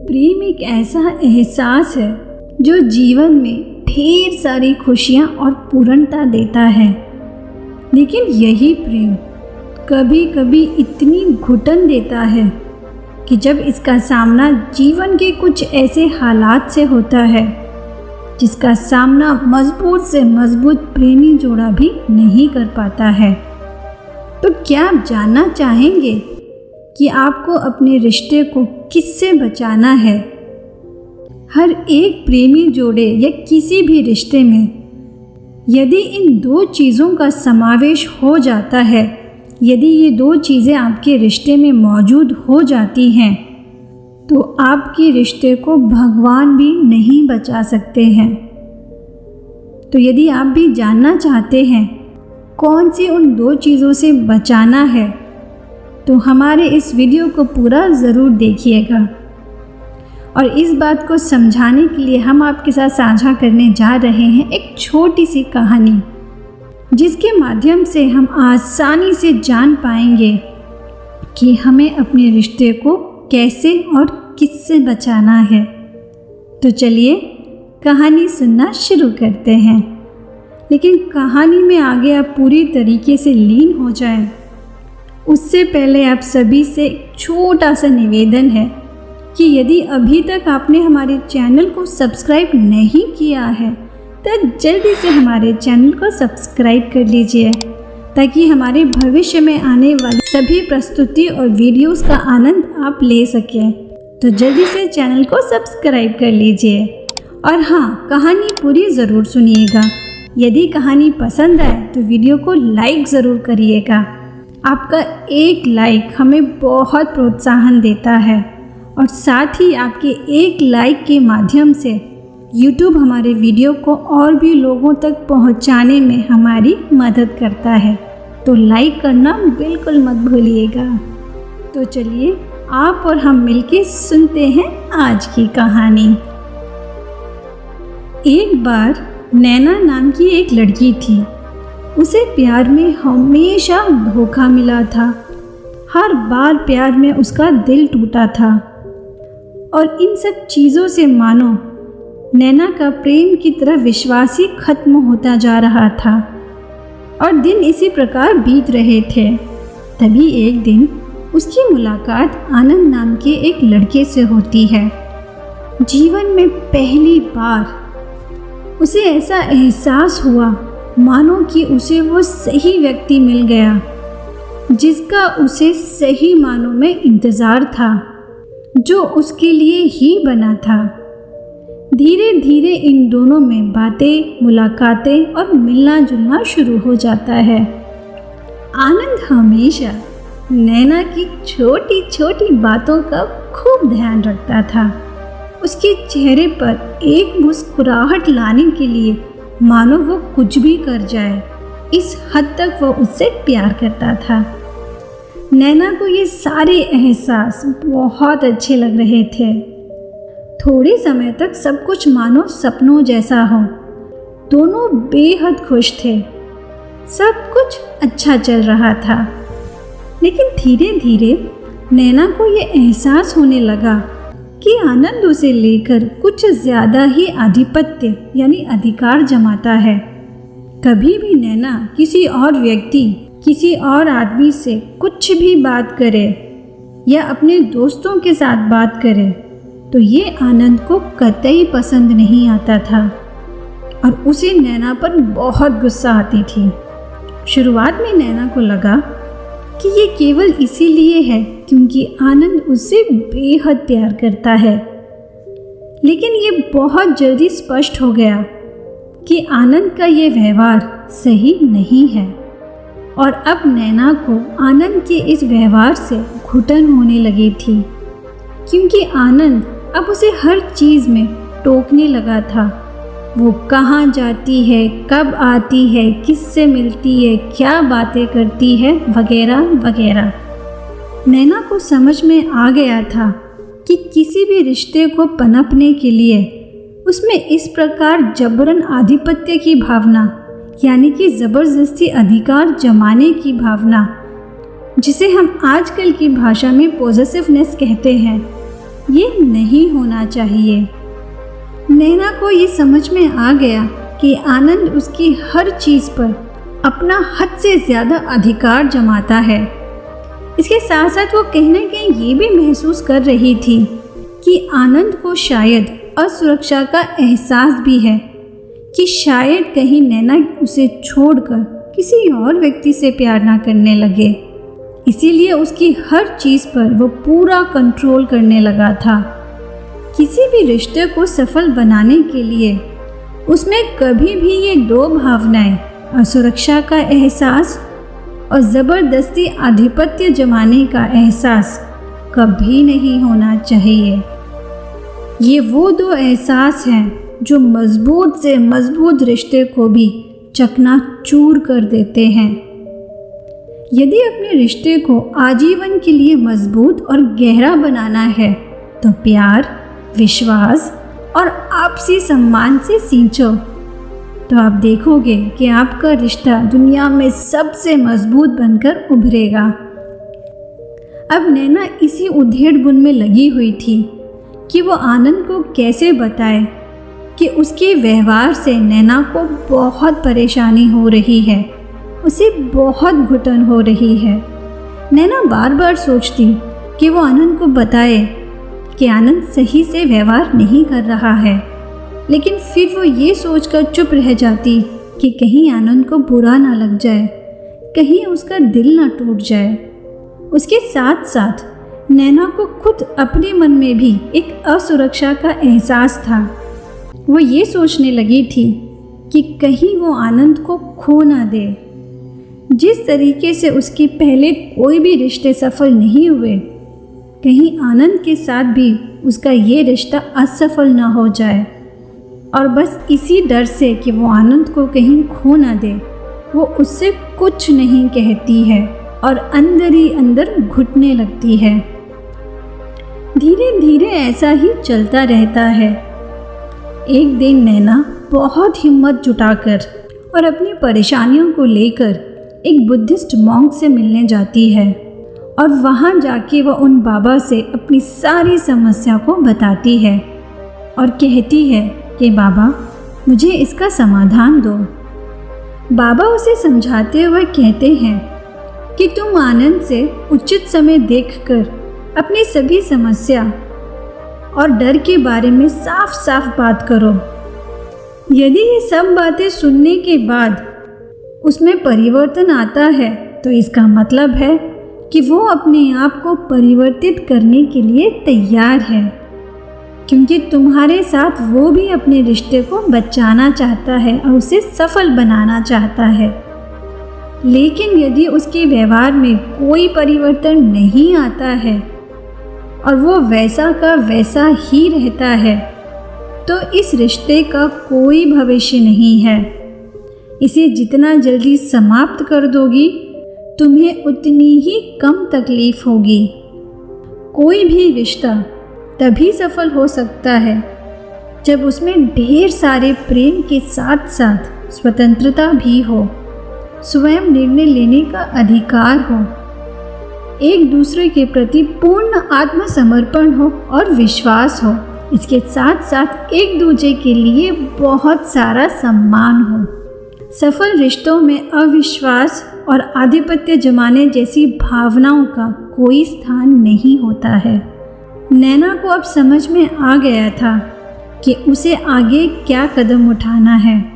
प्रेम एक ऐसा एहसास है जो जीवन में ढेर सारी खुशियाँ और पूर्णता देता है। लेकिन यही प्रेम कभी कभी इतनी घुटन देता है कि जब इसका सामना जीवन के कुछ ऐसे हालात से होता है जिसका सामना मजबूत से मजबूत प्रेमी जोड़ा भी नहीं कर पाता है। तो क्या आप जानना चाहेंगे कि आपको अपने रिश्ते को किससे बचाना है? हर एक प्रेमी जोड़े या किसी भी रिश्ते में यदि इन दो चीज़ों का समावेश हो जाता है, यदि ये दो चीज़ें आपके रिश्ते में मौजूद हो जाती हैं, तो आपके रिश्ते को भगवान भी नहीं बचा सकते हैं। तो यदि आप भी जानना चाहते हैं कौन सी उन दो चीज़ों से बचाना है, तो हमारे इस वीडियो को पूरा ज़रूर देखिएगा। और इस बात को समझाने के लिए हम आपके साथ साझा करने जा रहे हैं एक छोटी सी कहानी, जिसके माध्यम से हम आसानी से जान पाएंगे कि हमें अपने रिश्ते को कैसे और किससे बचाना है। तो चलिए कहानी सुनना शुरू करते हैं। लेकिन कहानी में आगे आप पूरी तरीके से लीन हो जाएं, उससे पहले आप सभी से एक छोटा सा निवेदन है कि यदि अभी तक आपने हमारे चैनल को सब्सक्राइब नहीं किया है तो जल्दी से हमारे चैनल को सब्सक्राइब कर लीजिए, ताकि हमारे भविष्य में आने वाली सभी प्रस्तुति और वीडियोस का आनंद आप ले सकें। तो जल्दी से चैनल को सब्सक्राइब कर लीजिए। और हाँ, कहानी पूरी ज़रूर सुनिएगा। यदि कहानी पसंद आए तो वीडियो को लाइक ज़रूर करिएगा। आपका एक लाइक हमें बहुत प्रोत्साहन देता है और साथ ही आपके एक लाइक के माध्यम से YouTube हमारे वीडियो को और भी लोगों तक पहुंचाने में हमारी मदद करता है। तो लाइक करना बिल्कुल मत भूलिएगा। तो चलिए आप और हम मिलके सुनते हैं आज की कहानी। एक बार नैना नाम की एक लड़की थी। उसे प्यार में हमेशा धोखा मिला था। हर बार प्यार में उसका दिल टूटा था। और इन सब चीज़ों से मानो नैना का प्रेम की तरह विश्वास ही खत्म होता जा रहा था और दिन इसी प्रकार बीत रहे थे। तभी एक दिन उसकी मुलाकात आनंद नाम के एक लड़के से होती है। जीवन में पहली बार उसे ऐसा एहसास हुआ मानो कि उसे वो सही व्यक्ति मिल गया जिसका उसे सही मानों में इंतज़ार था, जो उसके लिए ही बना था। धीरे धीरे इन दोनों में बातें, मुलाकातें और मिलना जुलना शुरू हो जाता है। आनंद हमेशा नैना की छोटी छोटी बातों का खूब ध्यान रखता था। उसके चेहरे पर एक मुस्कुराहट लाने के लिए मानो वो कुछ भी कर जाए, इस हद तक वो उससे प्यार करता था। नैना को ये सारे एहसास बहुत अच्छे लग रहे थे। थोड़े समय तक सब कुछ मानो सपनों जैसा हो। दोनों बेहद खुश थे। सब कुछ अच्छा चल रहा था। लेकिन धीरे धीरे नैना को ये एहसास होने लगा कि आनंद उसे लेकर कुछ ज़्यादा ही आधिपत्य यानी अधिकार जमाता है। कभी भी नैना किसी और व्यक्ति, किसी और आदमी से कुछ भी बात करे या अपने दोस्तों के साथ बात करे तो ये आनंद को कतई पसंद नहीं आता था और उसे नैना पर बहुत गुस्सा आती थी। शुरुआत में नैना को लगा कि ये केवल इसीलिए है क्योंकि आनंद उससे बेहद प्यार करता है। लेकिन ये बहुत जल्दी स्पष्ट हो गया कि आनंद का ये व्यवहार सही नहीं है और अब नैना को आनंद के इस व्यवहार से घुटन होने लगी थी, क्योंकि आनंद अब उसे हर चीज़ में टोकने लगा था। वो कहाँ जाती है, कब आती है, किससे मिलती है, क्या बातें करती है, वगैरह वगैरह। नैना को समझ में आ गया था कि किसी भी रिश्ते को पनपने के लिए उसमें इस प्रकार जबरन आधिपत्य की भावना यानी कि ज़बरदस्ती अधिकार जमाने की भावना, जिसे हम आजकल की भाषा में पॉसेसिवनेस कहते हैं, ये नहीं होना चाहिए। नैना को ये समझ में आ गया कि आनंद उसकी हर चीज़ पर अपना हद से ज़्यादा अधिकार जमाता है। इसके साथ साथ वो कहीं ना कहीं ये भी महसूस कर रही थी कि आनंद को शायद असुरक्षा का एहसास भी है कि शायद कहीं नैना उसे छोड़कर किसी और व्यक्ति से प्यार ना करने लगे। इसीलिए उसकी हर चीज़ पर वो पूरा कंट्रोल करने लगा था। किसी भी रिश्ते को सफल बनाने के लिए उसमें कभी भी ये दो भावनाएं, असुरक्षा का एहसास और ज़बरदस्ती आधिपत्य जमाने का एहसास, कभी नहीं होना चाहिए। ये वो दो एहसास हैं जो मजबूत से मजबूत रिश्ते को भी चकनाचूर कर देते हैं। यदि अपने रिश्ते को आजीवन के लिए मजबूत और गहरा बनाना है तो प्यार, विश्वास और आपसी सम्मान से सींचो, तो आप देखोगे कि आपका रिश्ता दुनिया में सबसे मजबूत बनकर उभरेगा। अब नैना इसी उधेड़-बुन में लगी हुई थी कि वो आनंद को कैसे बताए कि उसके व्यवहार से नैना को बहुत परेशानी हो रही है, उसे बहुत घुटन हो रही है। नैना बार बार सोचती कि वो आनंद को बताए कि आनंद सही से व्यवहार नहीं कर रहा है, लेकिन फिर वो ये सोचकर चुप रह जाती कि कहीं आनंद को बुरा ना लग जाए, कहीं उसका दिल ना टूट जाए। उसके साथ साथ नैना को खुद अपने मन में भी एक असुरक्षा का एहसास था। वो ये सोचने लगी थी कि कहीं वो आनंद को खो ना दे। जिस तरीके से उसके पहले कोई भी रिश्ते सफल नहीं हुए, कहीं आनंद के साथ भी उसका ये रिश्ता असफल ना हो जाए। और बस इसी डर से कि वो आनंद को कहीं खो ना दे, वो उससे कुछ नहीं कहती है और अंदर ही अंदर घुटने लगती है। धीरे धीरे ऐसा ही चलता रहता है। एक दिन नैना बहुत हिम्मत जुटाकर और अपनी परेशानियों को लेकर एक बुद्धिस्ट मॉन्क से मिलने जाती है और वहाँ जाके वह उन बाबा से अपनी सारी समस्या को बताती है और कहती है कि बाबा, मुझे इसका समाधान दो। बाबा उसे समझाते हुए कहते हैं कि तुम आनंद से उचित समय देखकर अपनी सभी समस्या और डर के बारे में साफ साफ बात करो। यदि ये सब बातें सुनने के बाद उसमें परिवर्तन आता है तो इसका मतलब है कि वो अपने आप को परिवर्तित करने के लिए तैयार है, क्योंकि तुम्हारे साथ वो भी अपने रिश्ते को बचाना चाहता है और उसे सफल बनाना चाहता है। लेकिन यदि उसके व्यवहार में कोई परिवर्तन नहीं आता है और वो वैसा का वैसा ही रहता है, तो इस रिश्ते का कोई भविष्य नहीं है। इसे जितना जल्दी समाप्त कर दोगी, तुम्हें उतनी ही कम तकलीफ होगी। कोई भी रिश्ता तभी सफल हो सकता है जब उसमें ढेर सारे प्रेम के साथ साथ स्वतंत्रता भी हो, स्वयं निर्णय लेने का अधिकार हो, एक दूसरे के प्रति पूर्ण आत्मसमर्पण हो और विश्वास हो। इसके साथ साथ एक दूसरे के लिए बहुत सारा सम्मान हो। सफल रिश्तों में अविश्वास और आधिपत्य जमाने जैसी भावनाओं का कोई स्थान नहीं होता है। नैना को अब समझ में आ गया था कि उसे आगे क्या कदम उठाना है।